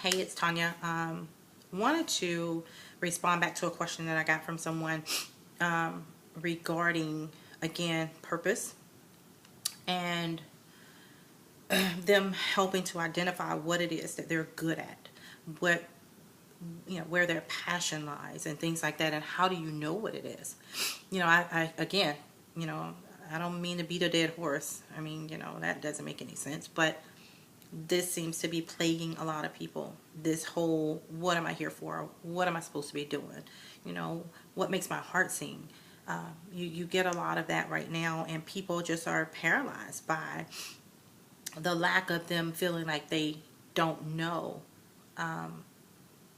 Hey, it's Tanya. Wanted to respond back to a question that I got from someone regarding, again, purpose and them helping to identify what it is that they're good at, what where their passion lies, and things like that. And how do you know what it is? I again, you know, I don't mean to beat a dead horse. I mean, that doesn't make any sense, but this seems to be plaguing a lot of people. This whole, what am I here for? What am I supposed to be doing? What makes my heart sing? You get a lot of that right now, and people just are paralyzed by the lack of them feeling like they don't know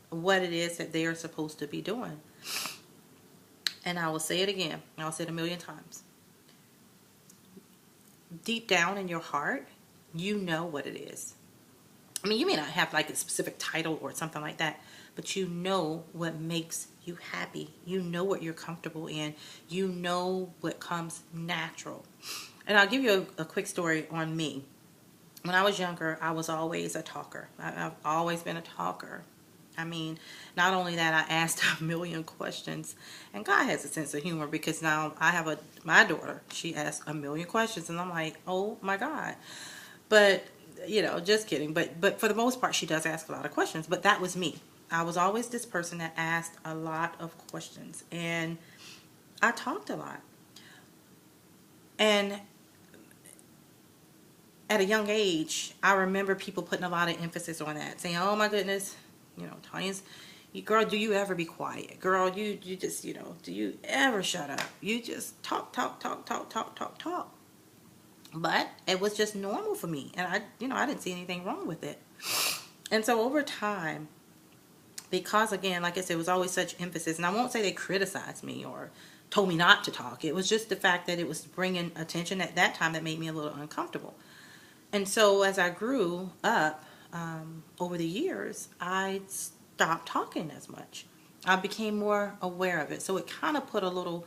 what it is that they are supposed to be doing. And I will say it again, I'll say it a million times. Deep down in your heart, you know what it is. I mean, you may not have like a specific title or something like that, but you know what makes you happy. You know what you're comfortable in. You know what comes natural. And I'll give you a quick story on me. When I was younger, I was always a talker. I've always been a talker. I mean, not only that, I asked a million questions, and God has a sense of humor, because now I have my daughter. She asks a million questions, and I'm like, oh my God. But just kidding. But for the most part, she does ask a lot of questions. But that was me. I was always this person that asked a lot of questions, and I talked a lot. And at a young age, I remember people putting a lot of emphasis on that, saying, "Oh my goodness, Tanya's, girl, do you ever be quiet? Girl, you just, do you ever shut up? You just talk, talk, talk, talk, talk, talk, talk." But it was just normal for me, and I didn't see anything wrong with it. And so over time, because again, like I said, it was always such emphasis, and I won't say they criticized me or told me not to talk. It was just the fact that it was bringing attention at that time that made me a little uncomfortable. And so as I grew up, over the years, I stopped talking as much. I became more aware of it. So it kind of put a little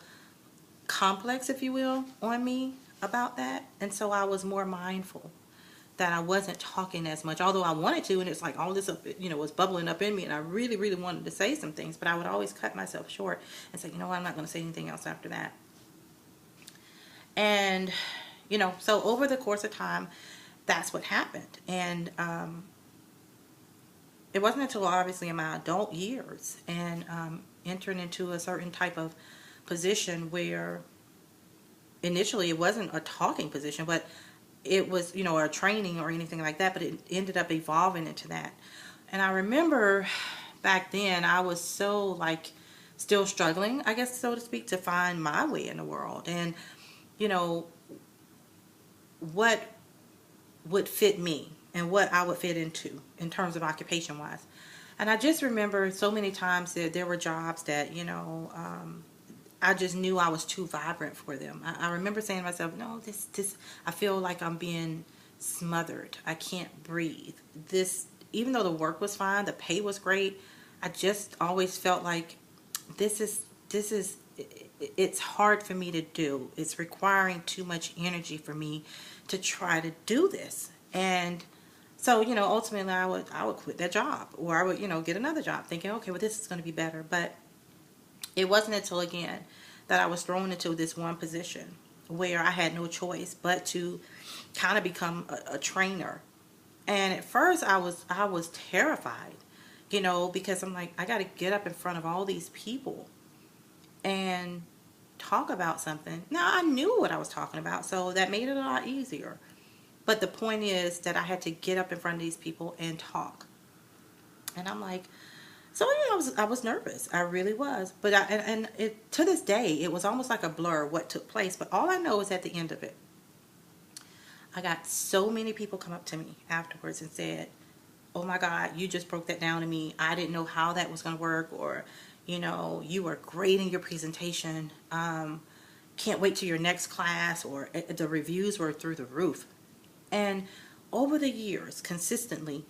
complex, if you will, on me about that. And so I was more mindful that I wasn't talking as much, although I wanted to, and it's like all this up, was bubbling up in me, and I really, really wanted to say some things, but I would always cut myself short and say, what, I'm not going to say anything else after that. And, so over the course of time, that's what happened. And it wasn't until obviously in my adult years and entering into a certain type of position where initially it wasn't a talking position, but it was, a training or anything like that, but it ended up evolving into that. And I remember back then I was so still struggling, I guess, so to speak, to find my way in the world. And, what would fit me and what I would fit into in terms of occupation wise. And I just remember so many times that there were jobs that, I just knew I was too vibrant for them. I remember saying to myself, no, this, I feel like I'm being smothered. I can't breathe. This, even though the work was fine, the pay was great, I just always felt like this is, it's hard for me to do. It's requiring too much energy for me to try to do this. And so, ultimately I would quit that job, or I would, get another job thinking, okay, well, this is going to be better. But it wasn't until again that I was thrown into this one position where I had no choice but to kind of become a trainer. And at first I was terrified, because I'm like, I got to get up in front of all these people and talk about something. Now I knew what I was talking about, so that made it a lot easier. But the point is that I had to get up in front of these people and talk. And I'm like, so I was nervous. I really was. But to this day, it was almost like a blur what took place. But all I know is at the end of it, I got so many people come up to me afterwards and said, "Oh my God, you just broke that down to me. I didn't know how that was going to work," or, "You were great in your presentation. Can't wait to your next class," or the reviews were through the roof. And over the years, consistently,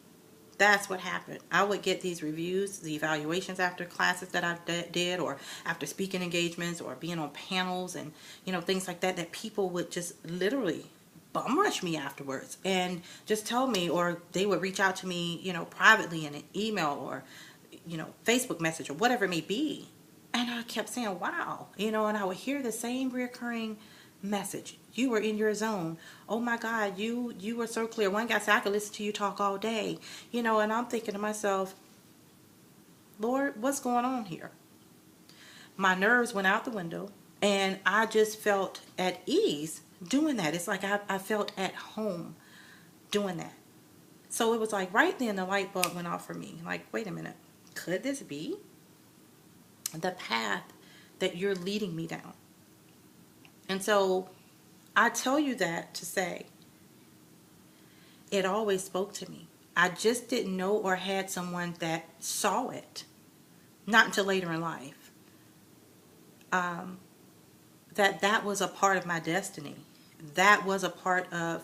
that's what happened. I would get these reviews, the evaluations after classes that I did, or after speaking engagements, or being on panels, and things like that. That people would just literally bum rush me afterwards and just tell me, or they would reach out to me, privately in an email or, Facebook message or whatever it may be. And I kept saying, wow, and I would hear the same recurring message. You were in your zone. Oh my God, you were so clear. One guy said, I could listen to you talk all day, and I'm thinking to myself, Lord, what's going on here? My nerves went out the window and I just felt at ease doing that. It's like I felt at home doing that. So it was like right then the light bulb went off for me. Like, wait a minute, could this be the path that you're leading me down? And so I tell you that to say it always spoke to me. I just didn't know or had someone that saw it, not until later in life, that was a part of my destiny. That was a part of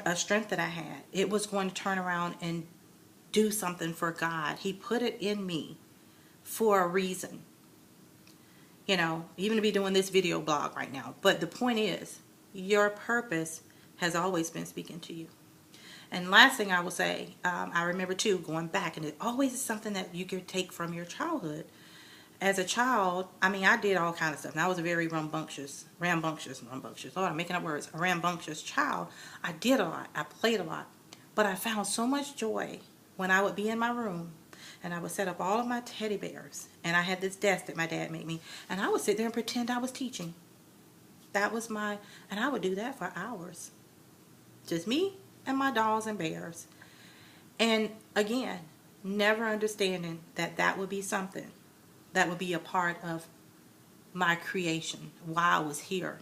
a strength that I had. It was going to turn around and do something for God. He put it in me for a reason. Even to be doing this video blog right now. But the point is, your purpose has always been speaking to you. And last thing I will say, I remember too, going back, and it always is something that you can take from your childhood. As a child, I did all kinds of stuff. And I was a very rambunctious, Lord, I'm making up words, a rambunctious child. I did a lot. I played a lot. But I found so much joy when I would be in my room and I would set up all of my teddy bears. And I had this desk that my dad made me. And I would sit there and pretend I was teaching. And I would do that for hours. Just me and my dolls and bears. And again, never understanding that would be something that would be a part of my creation, why I was here,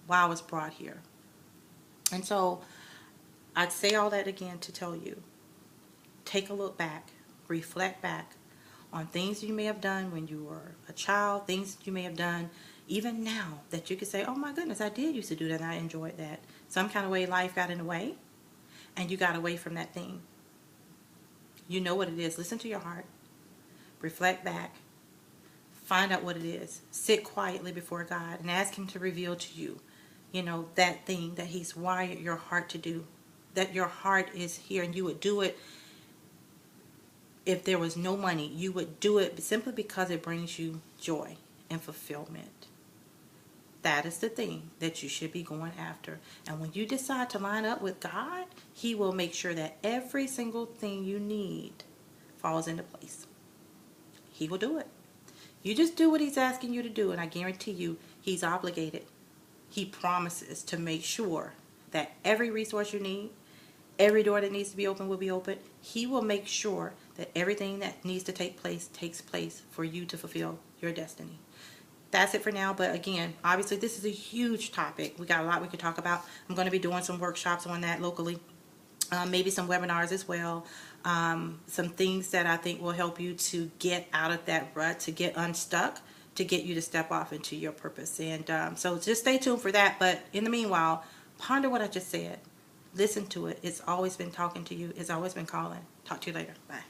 why I was brought here. And so I'd say all that again to tell you, take a look back, reflect back on things you may have done when you were a child, things you may have done even now that you could say, oh my goodness, I did used to do that and I enjoyed that. Some kind of way life got in the way and you got away from that thing. You know what it is. Listen to your heart. Reflect back. Find out what it is. Sit quietly before God and ask Him to reveal to you, that thing that He's wired your heart to do. That your heart is here and you would do it if there was no money. You would do it simply because it brings you joy and fulfillment. That is the thing that you should be going after. And when you decide to line up with God, He will make sure that every single thing you need falls into place. He will do it. You just do what He's asking you to do, and I guarantee you He's obligated. He promises to make sure that every resource you need, every door that needs to be open will be open. He will make sure that everything that needs to take place takes place for you to fulfill your destiny. That's it for now. But again, obviously this is a huge topic. We got a lot we could talk about. I'm going to be doing some workshops on that locally. Maybe some webinars as well. Some things that I think will help you to get out of that rut, to get unstuck, to get you to step off into your purpose. And so just stay tuned for that. But in the meanwhile, ponder what I just said. Listen to it. It's always been talking to you. It's always been calling. Talk to you later. Bye.